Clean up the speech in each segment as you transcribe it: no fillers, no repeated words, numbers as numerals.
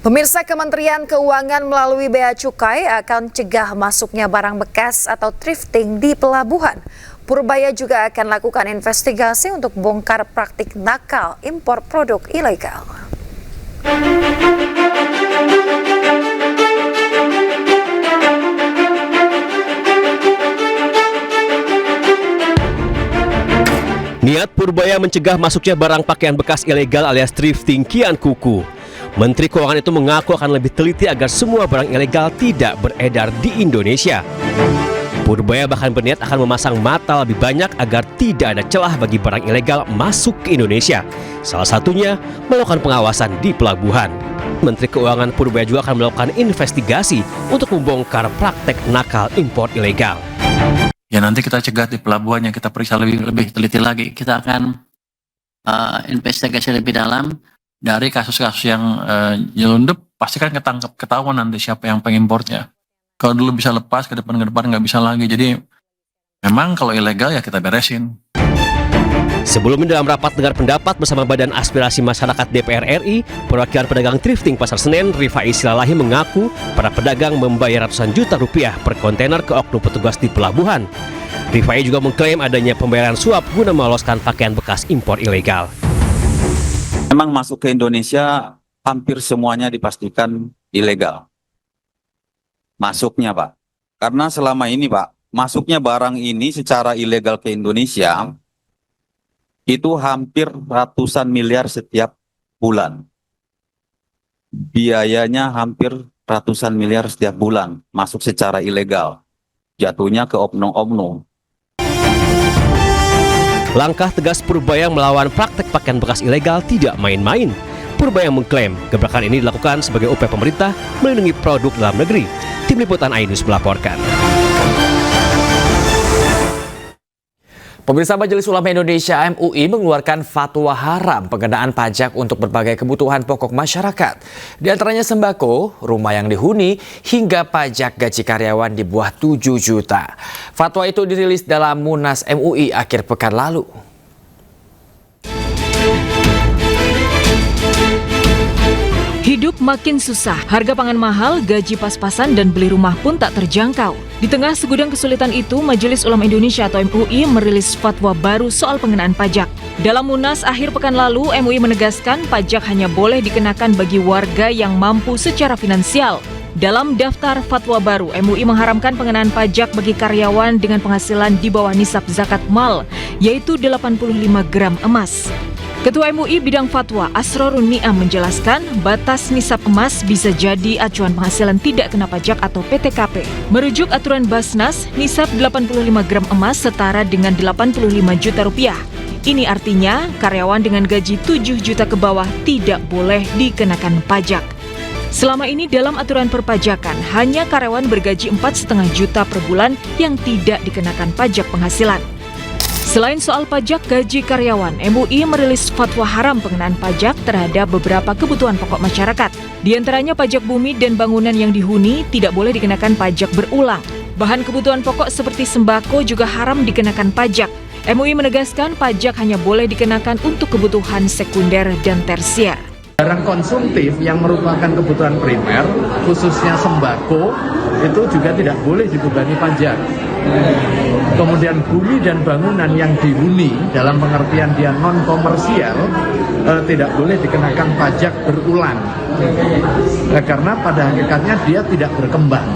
Pemirsa, Kementerian Keuangan melalui Bea Cukai akan cegah masuknya barang bekas atau thrifting di pelabuhan. Purbaya juga akan lakukan investigasi untuk bongkar praktik nakal impor produk ilegal. Niat Purbaya mencegah masuknya barang pakaian bekas ilegal alias thrifting kian kukuh. Menteri Keuangan itu mengaku akan lebih teliti agar semua barang ilegal tidak beredar di Indonesia. Purbaya bahkan berniat akan memasang mata lebih banyak agar tidak ada celah bagi barang ilegal masuk ke Indonesia. Salah satunya melakukan pengawasan di pelabuhan. Menteri Keuangan Purbaya juga akan melakukan investigasi untuk membongkar praktek nakal impor ilegal. Ya, nanti kita cegat di pelabuhannya, kita periksa lebih teliti lagi. Kita akan investigasi lebih dalam dari kasus-kasus yang nyelundup. Pasti kan ketahuan nanti siapa yang pengimportnya. Kalau dulu bisa lepas, ke depan nggak bisa lagi. Jadi memang kalau ilegal ya kita beresin. Sebelumnya dalam rapat dengar pendapat bersama Badan Aspirasi Masyarakat DPR RI, perwakilan pedagang thrifting Pasar Senen, Rifai Silalahi, mengaku para pedagang membayar ratusan juta rupiah per kontainer ke oknum petugas di pelabuhan. Rifai juga mengklaim adanya pembayaran suap guna meloloskan pakaian bekas impor ilegal. Memang masuk ke Indonesia hampir semuanya dipastikan ilegal. Masuknya, Pak. Karena selama ini, Pak, masuknya barang ini secara ilegal ke Indonesia itu hampir ratusan miliar setiap bulan. Biayanya hampir ratusan miliar setiap bulan masuk secara ilegal. Jatuhnya ke oknum-oknum. Langkah tegas Purbaya melawan praktek pakaian bekas ilegal tidak main-main. Purbaya mengklaim gebrakan ini dilakukan sebagai upaya pemerintah melindungi produk dalam negeri. Tim Liputan iNews melaporkan. Pemirsa, Majelis Ulama Indonesia (MUI) mengeluarkan fatwa haram pengenaan pajak untuk berbagai kebutuhan pokok masyarakat. Di antaranya sembako, rumah yang dihuni, hingga pajak gaji karyawan di bawah 7 juta. Fatwa itu dirilis dalam Munas MUI akhir pekan lalu. Hidup makin susah, harga pangan mahal, gaji pas-pasan, dan beli rumah pun tak terjangkau. Di tengah segudang kesulitan itu, Majelis Ulama Indonesia atau MUI merilis fatwa baru soal pengenaan pajak. Dalam Munas akhir pekan lalu, MUI menegaskan pajak hanya boleh dikenakan bagi warga yang mampu secara finansial. Dalam daftar fatwa baru, MUI mengharamkan pengenaan pajak bagi karyawan dengan penghasilan di bawah nisab zakat mal, yaitu 85 gram emas. Ketua MUI bidang fatwa Asrorun Ni'am menjelaskan batas nisab emas bisa jadi acuan penghasilan tidak kena pajak atau PTKP. Merujuk aturan Basnas, nisab 85 gram emas setara dengan 85 juta rupiah. Ini artinya karyawan dengan gaji 7 juta ke bawah tidak boleh dikenakan pajak. Selama ini dalam aturan perpajakan, hanya karyawan bergaji 4,5 juta per bulan yang tidak dikenakan pajak penghasilan. Selain soal pajak gaji karyawan, MUI merilis fatwa haram pengenaan pajak terhadap beberapa kebutuhan pokok masyarakat. Di antaranya pajak bumi dan bangunan yang dihuni tidak boleh dikenakan pajak berulang. Bahan kebutuhan pokok seperti sembako juga haram dikenakan pajak. MUI menegaskan pajak hanya boleh dikenakan untuk kebutuhan sekunder dan tersier. Barang konsumtif yang merupakan kebutuhan primer, khususnya sembako, itu juga tidak boleh dibebani pajak. Kemudian bumi dan bangunan yang dihuni dalam pengertian dia non-komersial tidak boleh dikenakan pajak berulang. Karena pada hakikatnya dia tidak berkembang.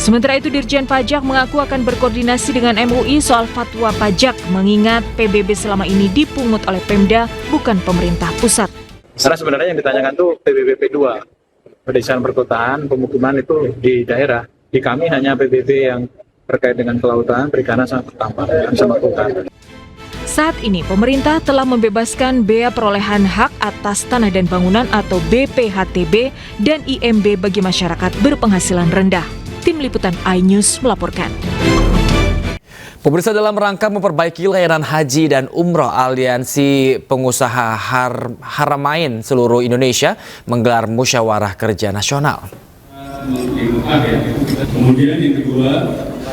Sementara itu, Dirjen Pajak mengaku akan berkoordinasi dengan MUI soal fatwa pajak, mengingat PBB selama ini dipungut oleh Pemda, bukan pemerintah pusat. Karena sebenarnya yang ditanyakan tuh PBB P2, pedesaan perkotaan, pemukiman itu di daerah. Di kami hanya PBB yang terkait dengan kelautan, perikanan, sama pertambangan, sama kota. Saat ini, pemerintah telah membebaskan bea perolehan hak atas tanah dan bangunan atau BPHTB dan IMB bagi masyarakat berpenghasilan rendah. Tim Liputan iNews melaporkan. Pemirsa, dalam rangka memperbaiki layanan haji dan umroh, Aliansi Pengusaha Haramain seluruh Indonesia menggelar musyawarah kerja nasional. Kemudian yang kedua,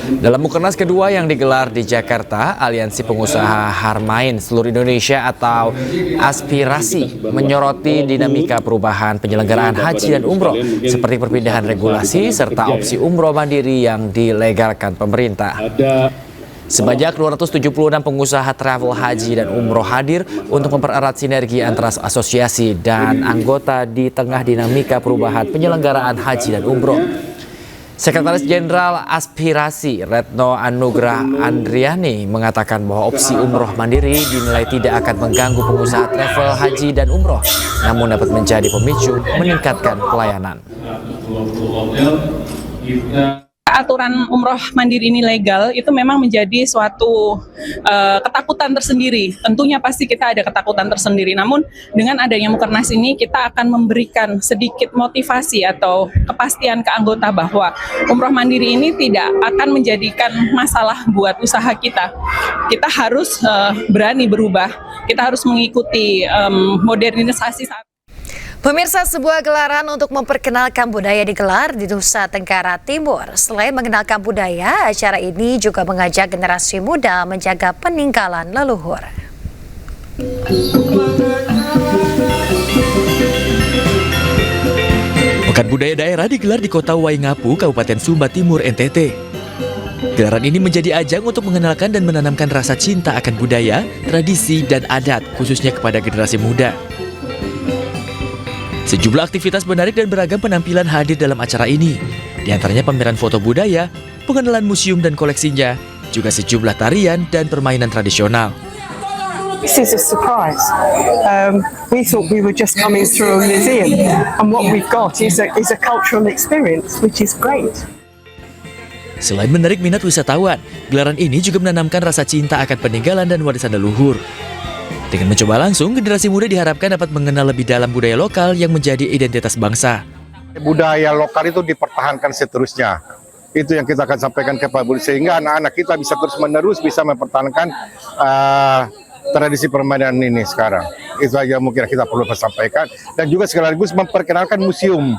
Dalam Mukernas kedua yang digelar di Jakarta, Aliansi Pengusaha Harmain Seluruh Indonesia atau Aspirasi menyoroti dinamika perubahan penyelenggaraan haji dan umroh seperti perpindahan regulasi serta opsi umroh mandiri yang dilegalkan pemerintah. Sebanyak 276 pengusaha travel haji dan umroh hadir untuk mempererat sinergi antara asosiasi dan anggota di tengah dinamika perubahan penyelenggaraan haji dan umroh. Sekretaris Jenderal Aspirasi Retno Anugrah Andriani mengatakan bahwa opsi umroh mandiri dinilai tidak akan mengganggu pengusaha travel haji dan umroh, namun dapat menjadi pemicu meningkatkan pelayanan. Aturan umroh mandiri ini legal itu memang menjadi suatu ketakutan tersendiri. Tentunya pasti kita ada ketakutan tersendiri. Namun dengan adanya Mukernas ini kita akan memberikan sedikit motivasi atau kepastian ke anggota bahwa umroh mandiri ini tidak akan menjadikan masalah buat usaha kita. Kita harus berani berubah. Kita harus mengikuti modernisasi saat. Pemirsa, sebuah gelaran untuk memperkenalkan budaya digelar di Nusa Tenggara Timur. Selain mengenalkan budaya, acara ini juga mengajak generasi muda menjaga peninggalan leluhur. Pekan Budaya Daerah digelar di Kota Waingapu, Kabupaten Sumba Timur, NTT. Gelaran ini menjadi ajang untuk mengenalkan dan menanamkan rasa cinta akan budaya, tradisi, dan adat, khususnya kepada generasi muda. Sejumlah aktivitas menarik dan beragam penampilan hadir dalam acara ini. Di antaranya pameran foto budaya, pengenalan museum dan koleksinya, juga sejumlah tarian dan permainan tradisional. This is a surprise. We thought we were just coming through a museum, and what we've got is a cultural experience, which is great. Selain menarik minat wisatawan, gelaran ini juga menanamkan rasa cinta akan peninggalan dan warisan leluhur. Dengan mencoba langsung, generasi muda diharapkan dapat mengenal lebih dalam budaya lokal yang menjadi identitas bangsa. Budaya lokal itu dipertahankan seterusnya. Itu yang kita akan sampaikan kepada publik, sehingga anak-anak kita bisa terus-menerus bisa mempertahankan tradisi permainan ini sekarang. Itu aja mungkin kita perlu sampaikan. Dan juga sekaligus memperkenalkan museum.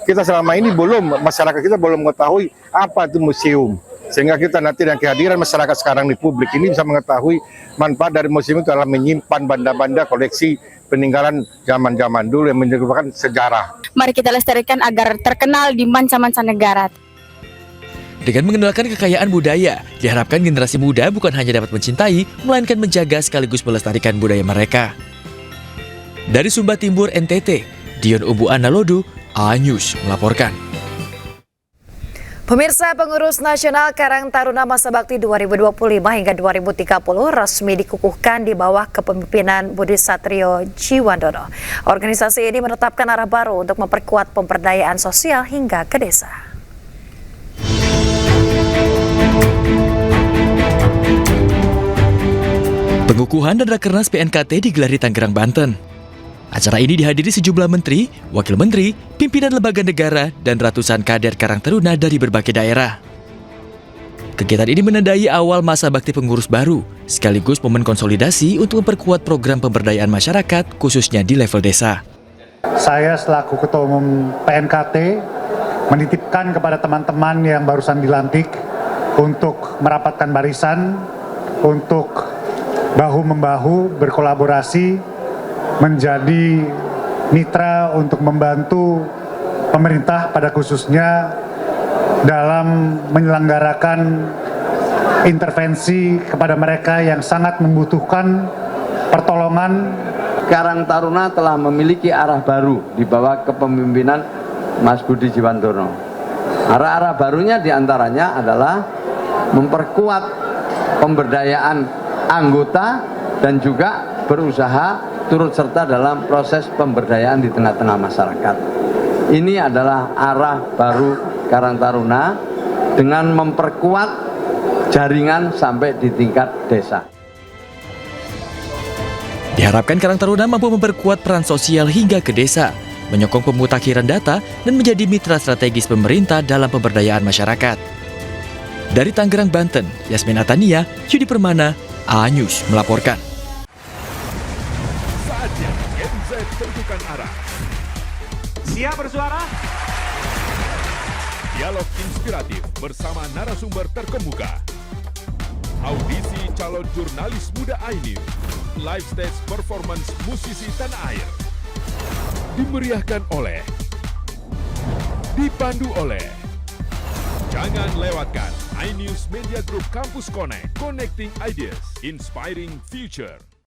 Kita selama ini masyarakat kita belum mengetahui apa itu museum. Sehingga kita nanti dengan kehadiran masyarakat sekarang di publik ini bisa mengetahui manfaat dari museum itu adalah menyimpan benda-benda koleksi peninggalan zaman-zaman dulu yang merupakan sejarah. Mari kita lestarikan agar terkenal di manca-manca negara. Dengan mengenalkan kekayaan budaya, diharapkan generasi muda bukan hanya dapat mencintai, melainkan menjaga sekaligus melestarikan budaya mereka. Dari Sumba Timur, NTT, Dion Umbu Analodu, A-News melaporkan. Pemirsa, Pengurus Nasional Karang Taruna Masa Bakti 2025 hingga 2030 resmi dikukuhkan di bawah kepemimpinan Budi Satrio Jiwandono. Organisasi ini menetapkan arah baru untuk memperkuat pemberdayaan sosial hingga ke desa. Pengukuhan dan Rakernas PNKT digelar di Tangerang, Banten. Acara ini dihadiri sejumlah menteri, wakil menteri, pimpinan lembaga negara, dan ratusan kader Karang Taruna dari berbagai daerah. Kegiatan ini menandai awal masa bakti pengurus baru, sekaligus momen konsolidasi untuk memperkuat program pemberdayaan masyarakat, khususnya di level desa. Saya selaku Ketua Umum PNKT menitipkan kepada teman-teman yang barusan dilantik untuk merapatkan barisan, untuk bahu-membahu berkolaborasi, menjadi mitra untuk membantu pemerintah pada khususnya dalam menyelenggarakan intervensi kepada mereka yang sangat membutuhkan pertolongan. Karang Taruna telah memiliki arah baru di bawah kepemimpinan Mas Budi Jiwandono. Arah-arah barunya diantaranya adalah memperkuat pemberdayaan anggota dan juga berusaha turut serta dalam proses pemberdayaan di tengah-tengah masyarakat. Ini adalah arah baru Karang Taruna dengan memperkuat jaringan sampai di tingkat desa. Diharapkan Karang Taruna mampu memperkuat peran sosial hingga ke desa, menyokong pemutakhiran data, dan menjadi mitra strategis pemerintah dalam pemberdayaan masyarakat. Dari Tangerang, Banten, Yasmin Atania, Yudi Permana, A-News melaporkan. Tentukan arah. Siap bersuara? Dialog inspiratif bersama narasumber terkemuka. Audisi calon jurnalis muda iNews. Live stage performance musisi tanah air. Dimeriahkan oleh, dipandu oleh. Jangan lewatkan iNews Media Group Campus Connect. Connecting Ideas, Inspiring Future.